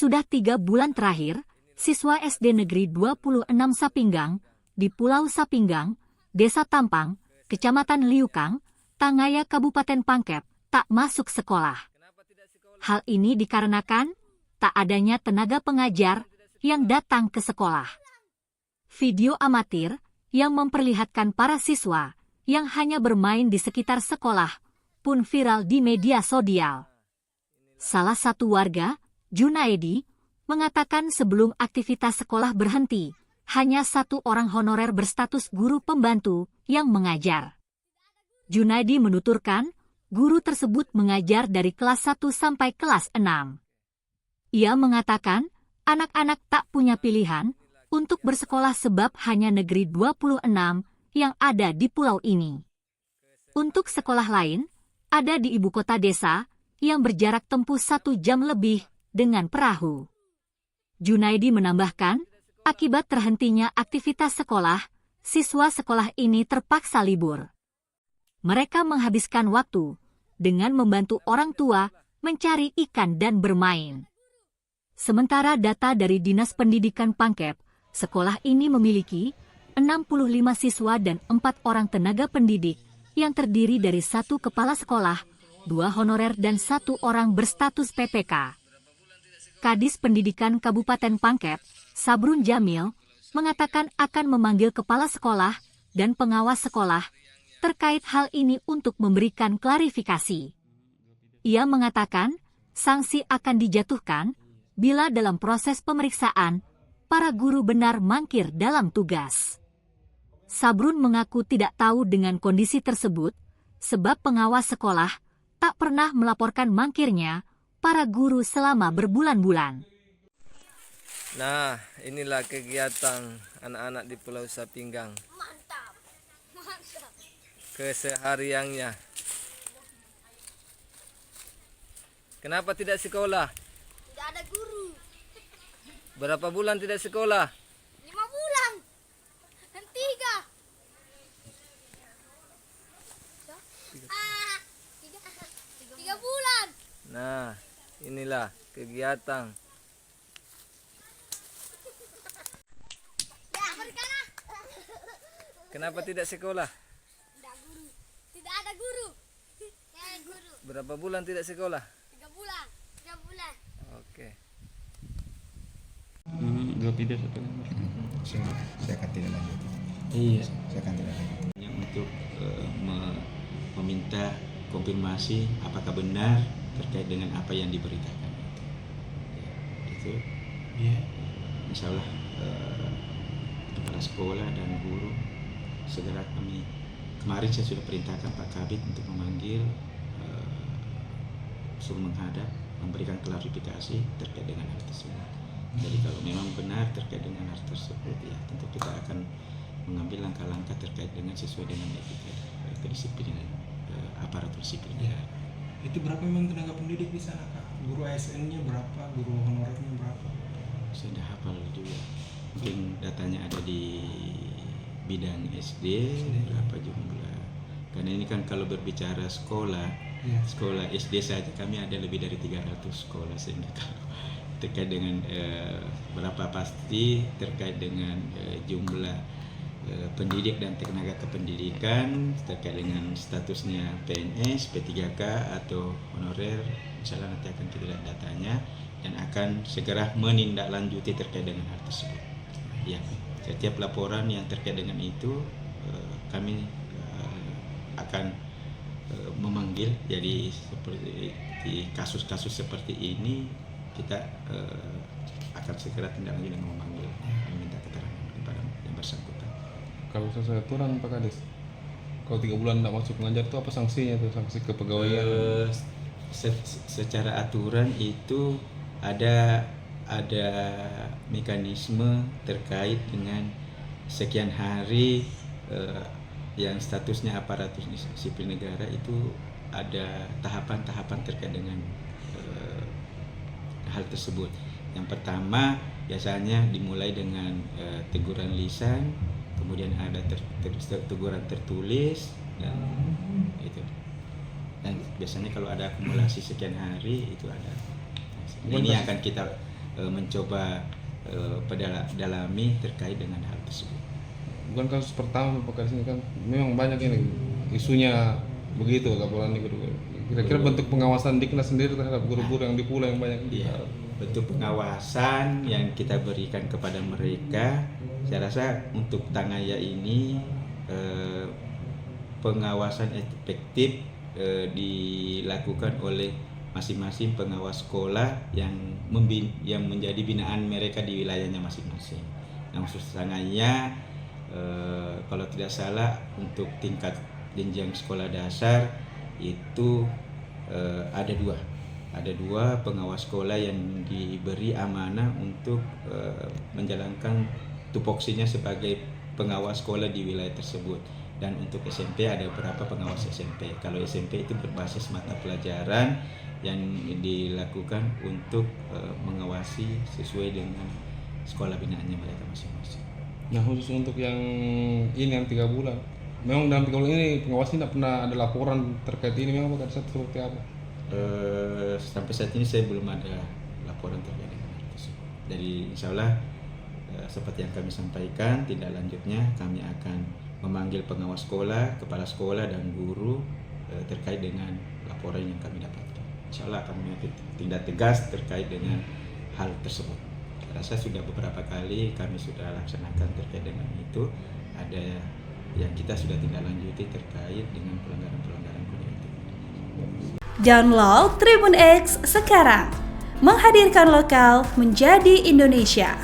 Sudah 3 bulan terakhir, siswa SD Negeri 26 Sapinggang, di Pulau Sapinggang, Desa Tampang, Kecamatan Liukang, Tangaya Kabupaten Pangkep, tak masuk sekolah. Hal ini dikarenakan tak adanya tenaga pengajar yang datang ke sekolah. Video amatir yang memperlihatkan para siswa yang hanya bermain di sekitar sekolah pun viral di media sosial. Salah satu warga, Junaedi, mengatakan sebelum aktivitas sekolah berhenti, hanya 1 orang honorer berstatus guru pembantu yang mengajar. Junaedi menuturkan, guru tersebut mengajar dari kelas 1 sampai kelas 6. Ia mengatakan, anak-anak tak punya pilihan untuk bersekolah sebab hanya Negeri 26 yang ada di pulau ini. Untuk sekolah lain, ada di ibu kota desa yang berjarak tempuh 1 jam lebih dengan perahu. Junaedi menambahkan, akibat terhentinya aktivitas sekolah, siswa sekolah ini terpaksa libur. Mereka menghabiskan waktu dengan membantu orang tua mencari ikan dan bermain. Sementara data dari Dinas Pendidikan Pangkep, sekolah ini memiliki 65 siswa dan 4 orang tenaga pendidik yang terdiri dari 1 kepala sekolah, 2 honorer dan 1 orang berstatus PPK. Kadis Pendidikan Kabupaten Pangkep, Sabrun Jamil, mengatakan akan memanggil kepala sekolah dan pengawas sekolah terkait hal ini untuk memberikan klarifikasi. Ia mengatakan, sanksi akan dijatuhkan bila dalam proses pemeriksaan, para guru benar mangkir dalam tugas. Sabrun mengaku tidak tahu dengan kondisi tersebut, sebab pengawas sekolah tak pernah melaporkan mangkirnya para guru selama berbulan-bulan. Nah, inilah kegiatan anak-anak di Pulau Sapinggang. Mantap. Kesehariannya. Kenapa tidak sekolah? Tidak ada guru. Berapa bulan tidak sekolah? 5 bulan. Dan 3. 3 bulan. Nah, inilah kegiatan. Ya, berkana. Kenapa tidak sekolah? Tidak guru. Tidak ada guru. Guru. Berapa bulan tidak sekolah? 3 bulan. 3 bulan. Oke. Dua video satu gambar. Saya akan tidak lanjut. Iya. Saya akan tidak lanjut. Untuk meminta konfirmasi apakah benar terkait dengan apa yang diberitakan. Itu. Iya. Insya Allah kepala sekolah dan guru segera kemarin saya sudah perintahkan Pak Kabid untuk memanggil suruh menghadap memberikan klarifikasi terkait dengan hal tersebut. Jadi kalau memang benar terkait dengan hal tersebut, ya tentu kita akan mengambil langkah-langkah terkait dengan sesuai dengan etika kedisiplinan aparatur sipil negara. Itu berapa memang tenaga pendidik di sana, Kak? Guru ASN-nya berapa? Guru honorernya berapa? Saya sudah hafal juga. Mungkin datanya ada di bidang SD berapa jumlah. Karena ini kan kalau berbicara sekolah, sekolah SD saja kami ada lebih dari 300 sekolah, sehingga kalau terkait dengan berapa pasti terkait dengan jumlah pendidik dan tenaga kependidikan terkait dengan statusnya PNS, P3K atau honorer, misalnya nanti akan kita lihat datanya dan akan segera menindaklanjuti terkait dengan hal tersebut. Ya, setiap laporan yang terkait dengan itu kami akan memanggil. Jadi seperti di kasus-kasus seperti ini kita akan segera tindak lanjut dengan memanggil, meminta keterangan kepada yang bersangkutan. Kalau sesuai aturan Pak Kades, kalau 3 bulan tidak masuk mengajar itu apa sanksinya tuh, sanksi kepegawaian? Secara aturan itu ada mekanisme terkait dengan sekian hari yang statusnya aparatur sipil negara itu ada tahapan-tahapan terkait dengan hal tersebut. Yang pertama biasanya dimulai dengan teguran lisan, kemudian ada teguran tertulis dan itu. Dan biasanya kalau ada akumulasi sekian hari itu ada. Ini akan kita mencoba dalami terkait dengan hal tersebut. Bukan kasus pertama Pak Kades, ini kan memang banyak ini isunya begitu laporan ini. Kira-kira bentuk pengawasan Diknas sendiri terhadap guru-guru yang di pulau yang banyak ini. Iya, bentuk pengawasan yang kita berikan kepada mereka, saya rasa untuk Tangaya ini pengawasan efektif dilakukan oleh masing-masing pengawas sekolah yang menjadi binaan mereka di wilayahnya masing-masing. Nah, khusus Tangaya, kalau tidak salah untuk tingkat jenjang sekolah dasar itu ada dua pengawas sekolah yang diberi amanah untuk menjalankan tupoksinya sebagai pengawas sekolah di wilayah tersebut. Dan untuk SMP ada beberapa pengawas SMP. Kalau SMP itu berbasis mata pelajaran yang dilakukan untuk mengawasi sesuai dengan sekolah binaannya mereka masing-masing. Nah, khusus untuk yang ini yang 3 bulan, memang dalam 3 bulan ini pengawas tidak pernah ada laporan terkait ini, memang Pak Kades seperti apa? Sampai saat ini saya belum ada laporan terkait dengan hal tersebut. Jadi insya Allah seperti yang kami sampaikan, tindak lanjutnya kami akan memanggil pengawas sekolah, kepala sekolah dan guru terkait dengan laporan yang kami dapatkan. Insya Allah kami tindak tegas terkait dengan hal tersebut. Saya rasa sudah beberapa kali kami sudah laksanakan terkait dengan itu. Ada yang kita sudah tindak lanjuti terkait dengan pelanggaran-pelanggaran kode etik. Download Tribun X sekarang, menghadirkan lokal menjadi Indonesia.